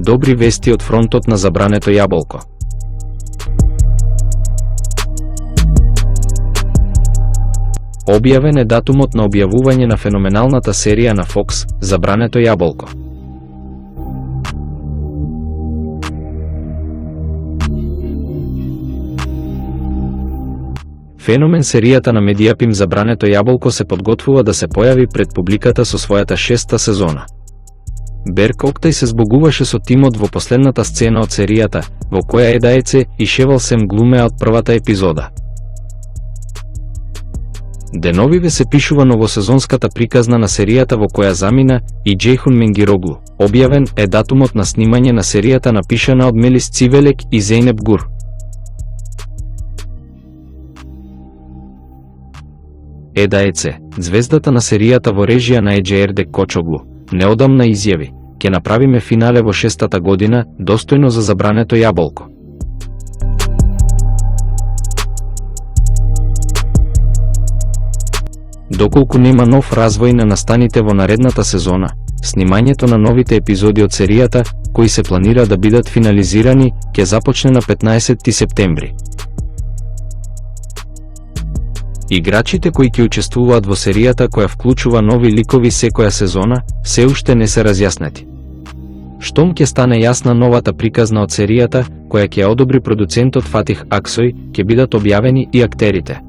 Добри вести од фронтот на Забрането јаболко. Објавен е датумот на објавување на феноменалната серија на Fox, Забрането јаболко. Феномен серијата на Медијапим Забрането јаболко се подготвува да се појави пред публиката со својата 6-та сезона. Берг Октај се збогуваше со тимот во последната сцена од серијата, во која Еда Еце и Шевал Сем глумеа од првата епизода. Деновиве се пишува новосезонската приказна на серијата во која замина и Џејхун Менгироглу. Објавен е датумот на снимање на серијата напишана од Мелис Цивелек и Зејнеп Гур. Еда Еце, звездата на серијата во режија на Еџе Ердек Кочоглу, неодамна изјави: "Ке направиме финале во 6-та година, достојно за Забрането јаболко." Доколку нема нов развој на настаните во наредната сезона, снимањето на новите епизоди од серијата, кои се планира да бидат финализирани, ќе започне на 15 септември. Играчите кои ќе учествуваат во серијата, која вклучува нови ликови секоја сезона, се уште не се разјаснети. Штом ќе стане јасна новата приказна од серијата, која ќе одобри продуцентот Фатих Аксој, ќе бидат објавени и актерите.